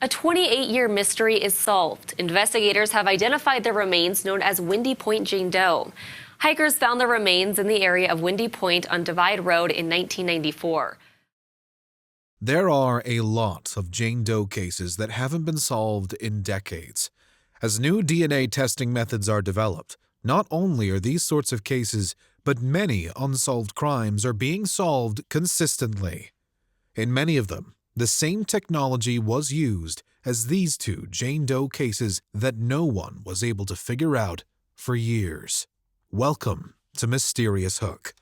A 28-year mystery is solved. Investigators have identified the remains known as Windy Point Jane Doe. Hikers found the remains in the area of Windy Point on Divide Road in 1994. There are a lot of Jane Doe cases that haven't been solved in decades. As new DNA testing methods are developed, not only are these sorts of cases, but many unsolved crimes are being solved consistently. In many of them, the same technology was used as these two Jane Doe cases that no one was able to figure out for years. Welcome to Mysterious Hook.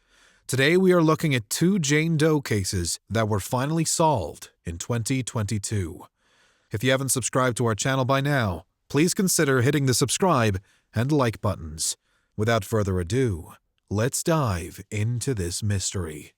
Today we are looking at two Jane Doe cases that were finally solved in 2022. If you haven't subscribed to our channel by now, please consider hitting the subscribe and like buttons. Without further ado, let's dive into this mystery.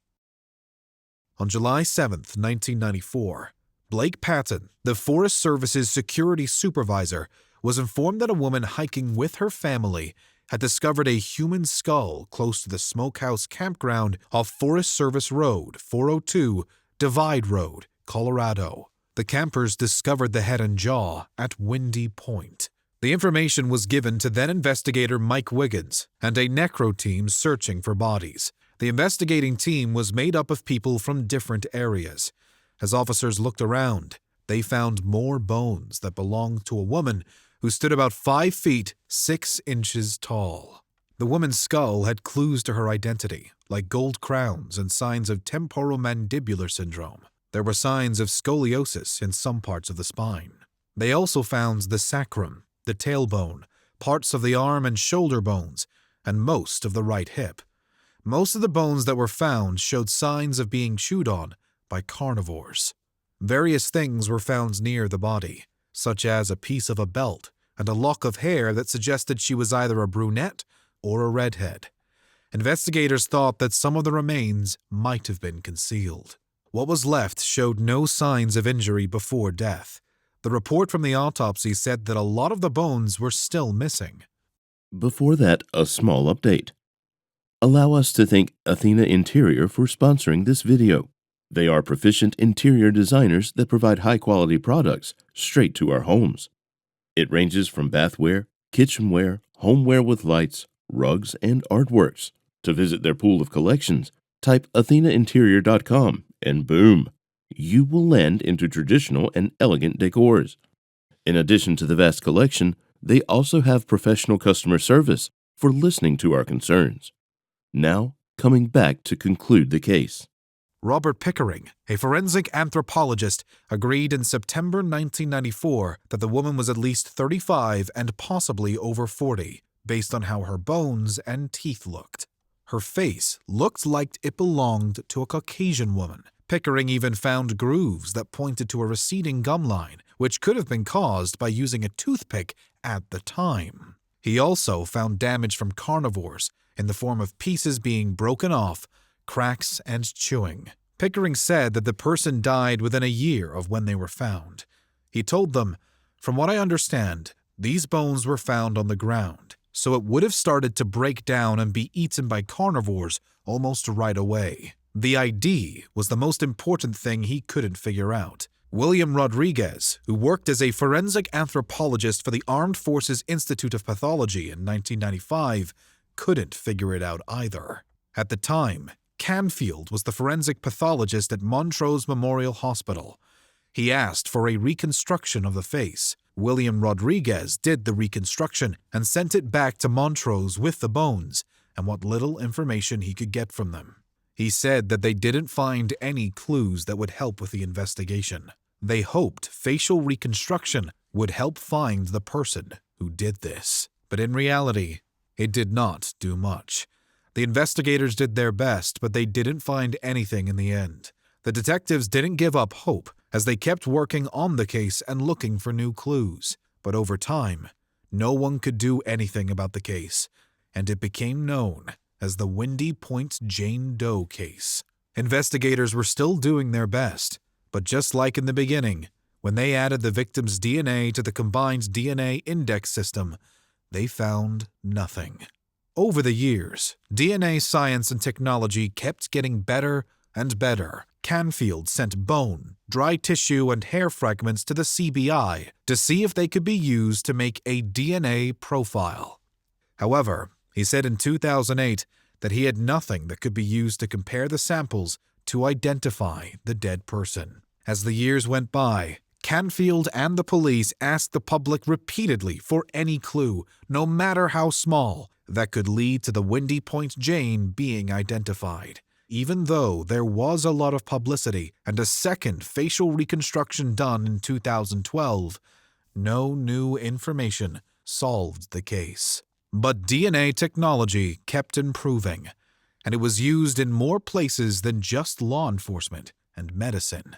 On July 7, 1994, Blake Patton, the Forest Service's security supervisor, was informed that a woman hiking with her family had discovered a human skull close to the Smokehouse Campground off Forest Service Road 402, Divide Road, Colorado. The campers discovered the head and jaw at Windy Point. The information was given to then-investigator Mike Wiggins and a necro team searching for bodies. The investigating team was made up of people from different areas. As officers looked around, they found more bones that belonged to a woman who stood about 5 feet 6 inches tall. The woman's skull had clues to her identity, like gold crowns and signs of temporomandibular syndrome. There were signs of scoliosis in some parts of the spine. They also found the sacrum, the tailbone, parts of the arm and shoulder bones, and most of the right hip. Most of the bones that were found showed signs of being chewed on by carnivores. Various things were found near the body, such as a piece of a belt and a lock of hair that suggested she was either a brunette or a redhead. Investigators thought that some of the remains might have been concealed. What was left showed no signs of injury before death. The report from the autopsy said that a lot of the bones were still missing. Before that, a small update. Allow us to thank Athena Interior for sponsoring this video. They are proficient interior designers that provide high-quality products straight to our homes. It ranges from bathware, kitchenware, homeware with lights, rugs, and artworks. To visit their pool of collections, type athenainterior.com and boom, you will land into traditional and elegant decors. In addition to the vast collection, they also have professional customer service for listening to our concerns. Now, coming back to conclude the case. Robert Pickering, a forensic anthropologist, agreed in September 1994 that the woman was at least 35 and possibly over 40, based on how her bones and teeth looked. Her face looked like it belonged to a Caucasian woman. Pickering even found grooves that pointed to a receding gum line, which could have been caused by using a toothpick at the time. He also found damage from carnivores in the form of pieces being broken off, cracks, and chewing. Pickering said that the person died within a year of when they were found. He told them, "From what I understand, these bones were found on the ground, so it would have started to break down and be eaten by carnivores almost right away." The ID was the most important thing he couldn't figure out. William Rodriguez, who worked as a forensic anthropologist for the Armed Forces Institute of Pathology in 1995, couldn't figure it out either. At the time, Canfield was the forensic pathologist at Montrose Memorial Hospital. He asked for a reconstruction of the face. William Rodriguez did the reconstruction and sent it back to Montrose with the bones and what little information he could get from them. He said that they didn't find any clues that would help with the investigation. They hoped facial reconstruction would help find the person who did this. But in reality, it did not do much. The investigators did their best, but they didn't find anything in the end. The detectives didn't give up hope as they kept working on the case and looking for new clues. But over time, no one could do anything about the case, and it became known as the Windy Point Jane Doe case. Investigators were still doing their best, but just like in the beginning, when they added the victim's DNA to the combined DNA index system, they found nothing. Over the years, DNA science and technology kept getting better and better. Canfield sent bone, dry tissue, and hair fragments to the CBI to see if they could be used to make a DNA profile. However, he said in 2008 that he had nothing that could be used to compare the samples to identify the dead person. As the years went by, Canfield and the police asked the public repeatedly for any clue, no matter how small, that could lead to the Windy Point Jane being identified. Even though there was a lot of publicity and a second facial reconstruction done in 2012, no new information solved the case. But DNA technology kept improving, and it was used in more places than just law enforcement and medicine.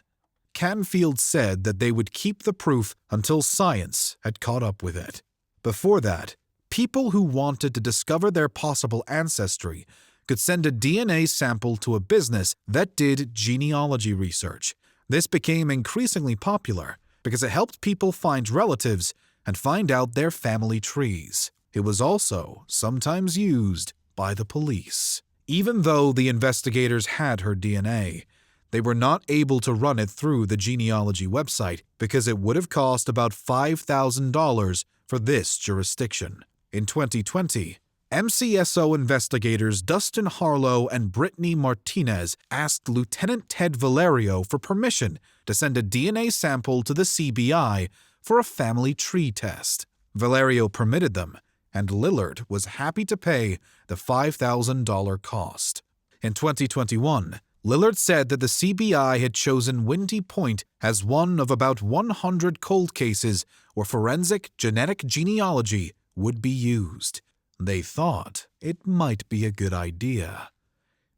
Canfield said that they would keep the proof until science had caught up with it. Before that, people who wanted to discover their possible ancestry could send a DNA sample to a business that did genealogy research. This became increasingly popular because it helped people find relatives and find out their family trees. It was also sometimes used by the police. Even though the investigators had her DNA, they were not able to run it through the genealogy website because it would have cost about $5,000 for this jurisdiction. In 2020, MCSO investigators Dustin Harlow and Brittany Martinez asked Lieutenant Ted Valerio for permission to send a DNA sample to the CBI for a family tree test. Valerio permitted them, and Lillard was happy to pay the $5,000 cost. In 2021, Lillard said that the CBI had chosen Windy Point as one of about 100 cold cases where forensic genetic genealogy would be used. They thought it might be a good idea.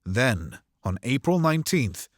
Then, on April 19th,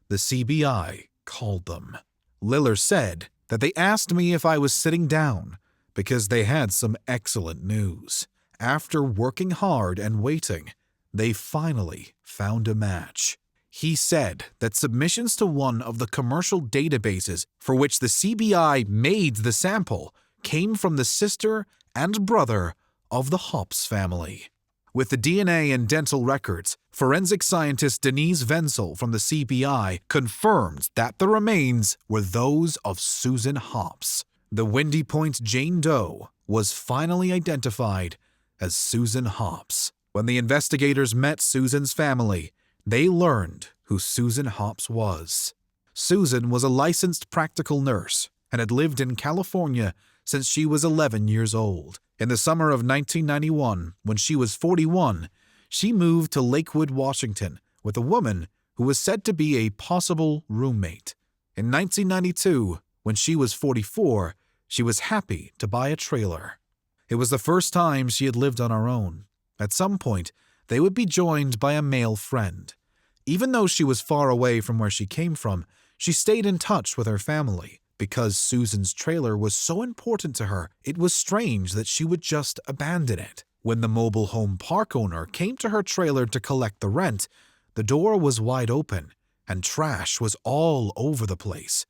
the CBI called them. Lillard said that they asked me if I was sitting down because they had some excellent news. After working hard and waiting, they finally found a match. He said that submissions to one of the commercial databases for which the CBI made the sample came from the sister and brother of the Hops family. With the DNA and dental records, forensic scientist Denise Wenzel from the CBI confirmed that the remains were those of Susan Hops. The Windy Point Jane Doe was finally identified as Susan Hops. When the investigators met Susan's family, they learned who Susan Hops was. Susan was a licensed practical nurse and had lived in California since she was 11 years old. In the summer of 1991, when she was 41, she moved to Lakewood, Washington, with a woman who was said to be a possible roommate. In 1992, when she was 44, she was happy to buy a trailer. It was the first time she had lived on her own. At some point, they would be joined by a male friend. Even though she was far away from where she came from, she stayed in touch with her family. Because Susan's trailer was so important to her, it was strange that she would just abandon it. When the mobile home park owner came to her trailer to collect the rent, the door was wide open, and trash was all over the place.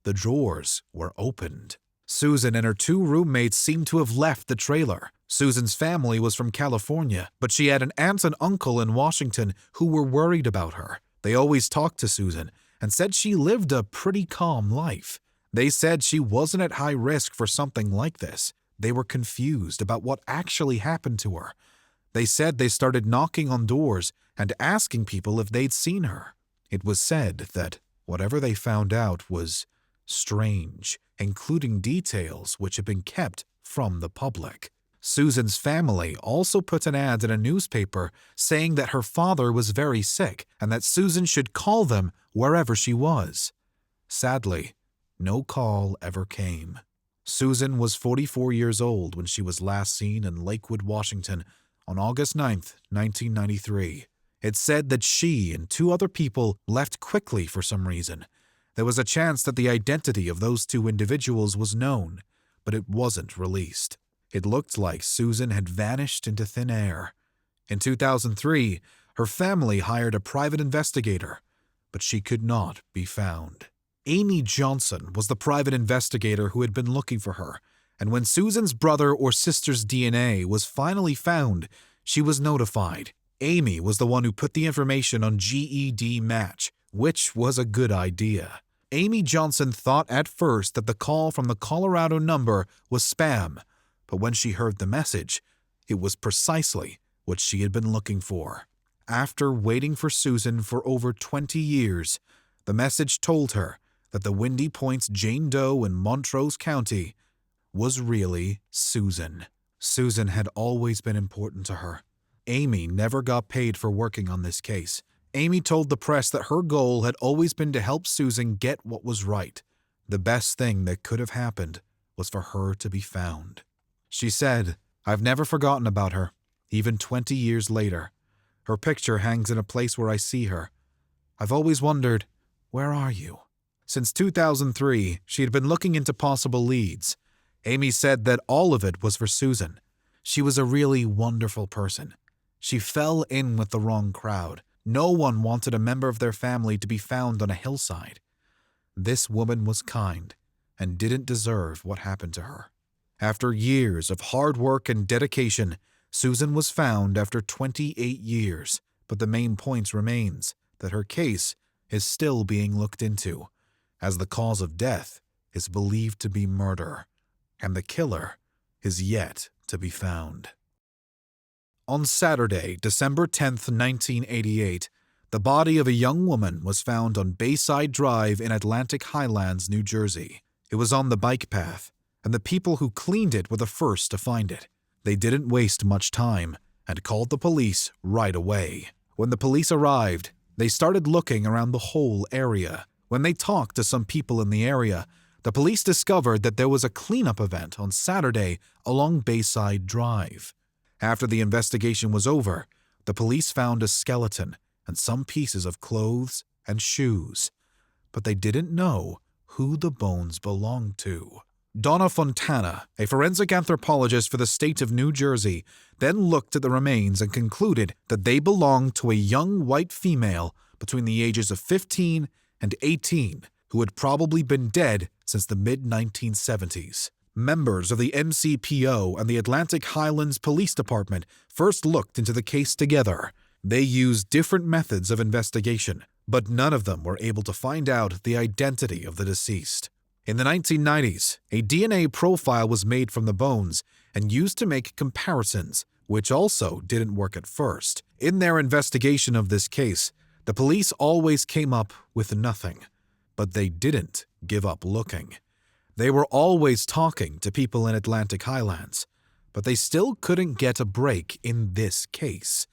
The drawers were opened. Susan and her two roommates seemed to have left the trailer. Susan's family was from California, but she had an aunt and uncle in Washington who were worried about her. They always talked to Susan and said she lived a pretty calm life. They said she wasn't at high risk for something like this. They were confused about what actually happened to her. They said they started knocking on doors and asking people if they'd seen her. It was said that whatever they found out was strange, including details which had been kept from the public. Susan's family also put an ad in a newspaper saying that her father was very sick and that Susan should call them wherever she was. Sadly, no call ever came. Susan was 44 years old when she was last seen in Lakewood, Washington on August 9th, 1993. It said that she and two other people left quickly for some reason. There was a chance that the identity of those two individuals was known, but it wasn't released. It looked like Susan had vanished into thin air. In 2003, her family hired a private investigator, but she could not be found. Amy Johnson was the private investigator who had been looking for her, and when Susan's brother or sister's DNA was finally found, she was notified. Amy was the one who put the information on GED Match, which was a good idea. Amy Johnson thought at first that the call from the Colorado number was spam, but when she heard the message, it was precisely what she had been looking for. After waiting for Susan for over 20 years, the message told her that the Windy Point's Jane Doe in Montrose County was really Susan. Susan had always been important to her. Amy never got paid for working on this case. Amy told the press that her goal had always been to help Susan get what was right. The best thing that could have happened was for her to be found. She said, "I've never forgotten about her, even 20 years later. Her picture hangs in a place where I see her. I've always wondered, where are you?" Since 2003, she had been looking into possible leads. Amy said that all of it was for Susan. She was a really wonderful person. She fell in with the wrong crowd. No one wanted a member of their family to be found on a hillside. This woman was kind and didn't deserve what happened to her. After years of hard work and dedication, Susan was found after 28 years, but the main point remains that her case is still being looked into, as the cause of death is believed to be murder, and the killer is yet to be found. On Saturday, December 10th, 1988, the body of a young woman was found on Bayside Drive in Atlantic Highlands, New Jersey. It was on the bike path, and the people who cleaned it were the first to find it. They didn't waste much time and called the police right away. When the police arrived, they started looking around the whole area. When they talked to some people in the area, the police discovered that there was a cleanup event on Saturday along Bayside Drive. After the investigation was over, the police found a skeleton and some pieces of clothes and shoes, but they didn't know who the bones belonged to. Donna Fontana, a forensic anthropologist for the state of New Jersey, then looked at the remains and concluded that they belonged to a young white female between the ages of 15 and 18 who had probably been dead since the mid-1970s. Members of the MCPO and the Atlantic Highlands Police Department first looked into the case together. They used different methods of investigation, but none of them were able to find out the identity of the deceased. In the 1990s, a DNA profile was made from the bones and used to make comparisons, which also didn't work at first. In their investigation of this case, the police always came up with nothing, but they didn't give up looking. They were always talking to people in Atlantic Highlands, but they still couldn't get a break in this case.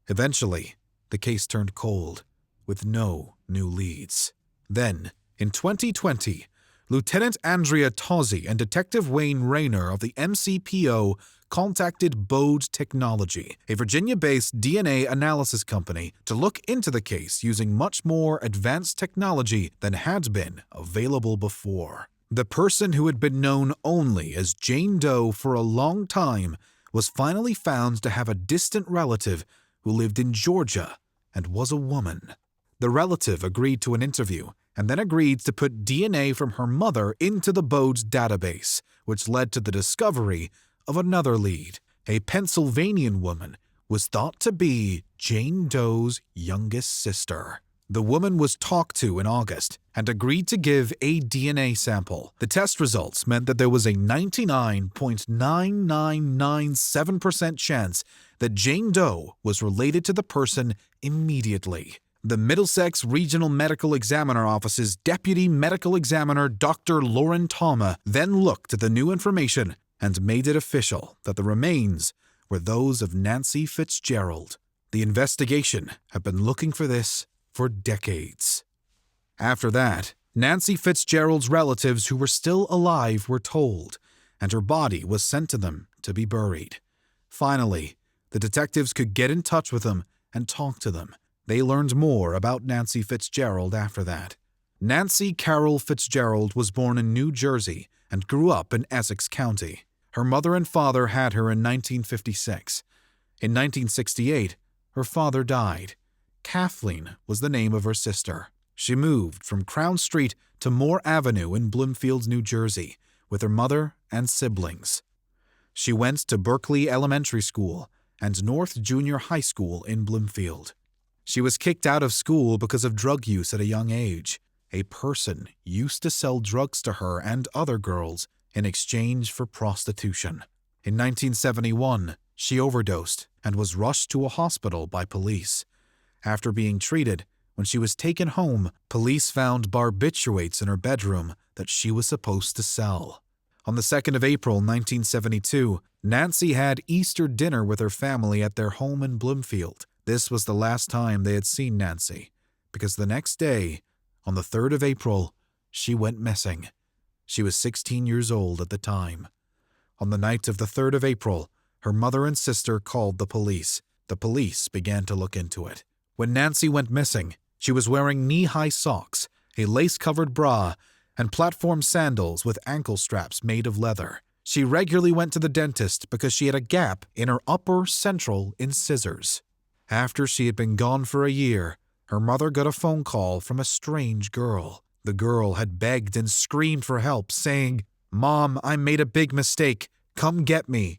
Eventually, the case turned cold, with no new leads. Then, in 2020, Lieutenant Andrea Tozzi and Detective Wayne Rayner of the MCPO contacted Bode Technology, a Virginia-based DNA analysis company, to look into the case using much more advanced technology than had been available before. The person who had been known only as Jane Doe for a long time was finally found to have a distant relative who lived in Georgia and was a woman. The relative agreed to an interview and then agreed to put DNA from her mother into the Bode's database, which led to the discovery of another lead. A Pennsylvanian woman was thought to be Jane Doe's youngest sister. The woman was talked to in August and agreed to give a DNA sample. The test results meant that there was a 99.9997% chance that Jane Doe was related to the person immediately. The Middlesex Regional Medical Examiner Office's Deputy Medical Examiner Dr. Lauren Tama then looked at the new information and made it official that the remains were those of Nancy Fitzgerald. The investigation had been looking for this for decades. After that, Nancy Fitzgerald's relatives who were still alive were told, and her body was sent to them to be buried. Finally, the detectives could get in touch with them and talk to them. They learned more about Nancy Fitzgerald after that. Nancy Carol Fitzgerald was born in New Jersey and grew up in Essex County. Her mother and father had her in 1956. In 1968, her father died. Kathleen was the name of her sister. She moved from Crown Street to Moore Avenue in Bloomfield, New Jersey, with her mother and siblings. She went to Berkeley Elementary School and North Junior High School in Bloomfield. She was kicked out of school because of drug use at a young age. A person used to sell drugs to her and other girls in exchange for prostitution. In 1971, she overdosed and was rushed to a hospital by police. After being treated, when she was taken home, police found barbiturates in her bedroom that she was supposed to sell. On the 2nd of April, 1972, Nancy had Easter dinner with her family at their home in Bloomfield. This was the last time they had seen Nancy, because the next day, on the 3rd of April, she went missing. She was 16 years old at the time. On the night of the 3rd of April, her mother and sister called the police. The police began to look into it. When Nancy went missing, she was wearing knee-high socks, a lace-covered bra, and platform sandals with ankle straps made of leather. She regularly went to the dentist because she had a gap in her upper central incisors. After she had been gone for a year, her mother got a phone call from a strange girl. The girl had begged and screamed for help, saying, "Mom, I made a big mistake. Come get me,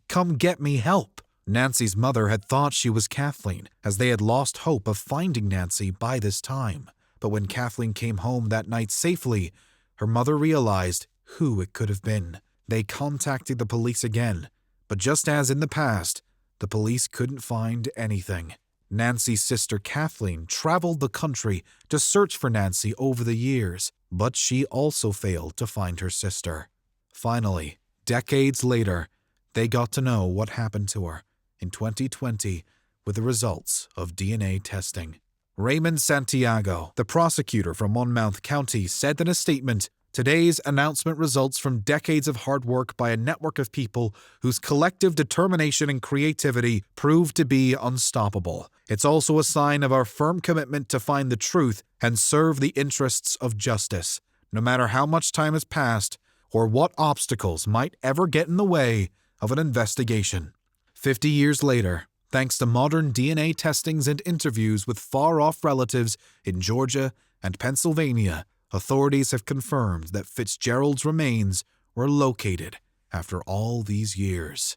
help." Nancy's mother had thought she was Kathleen, as they had lost hope of finding Nancy by this time. But when Kathleen came home that night safely, her mother realized who it could have been. They contacted the police again, but just as in the past, the police couldn't find anything. Nancy's sister Kathleen traveled the country to search for Nancy over the years, but she also failed to find her sister. Finally, decades later, they got to know what happened to her in 2020 with the results of DNA testing. Raymond Santiago, the prosecutor from Monmouth County, said in a statement, "Today's announcement results from decades of hard work by a network of people whose collective determination and creativity proved to be unstoppable. It's also a sign of our firm commitment to find the truth and serve the interests of justice, no matter how much time has passed or what obstacles might ever get in the way of an investigation." 50 years later, thanks to modern DNA testings and interviews with far-off relatives in Georgia and Pennsylvania, authorities have confirmed that Fitzgerald's remains were located after all these years.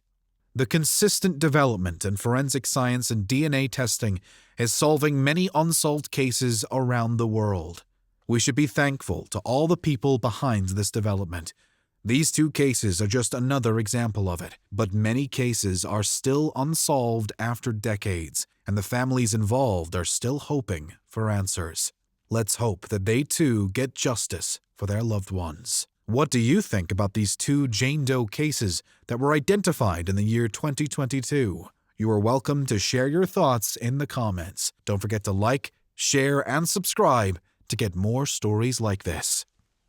The consistent development in forensic science and DNA testing is solving many unsolved cases around the world. We should be thankful to all the people behind this development. These two cases are just another example of it, but many cases are still unsolved after decades, and the families involved are still hoping for answers. Let's hope that they too get justice for their loved ones. What do you think about these two Jane Doe cases that were identified in the year 2022? You are welcome to share your thoughts in the comments. Don't forget to like, share, and subscribe to get more stories like this.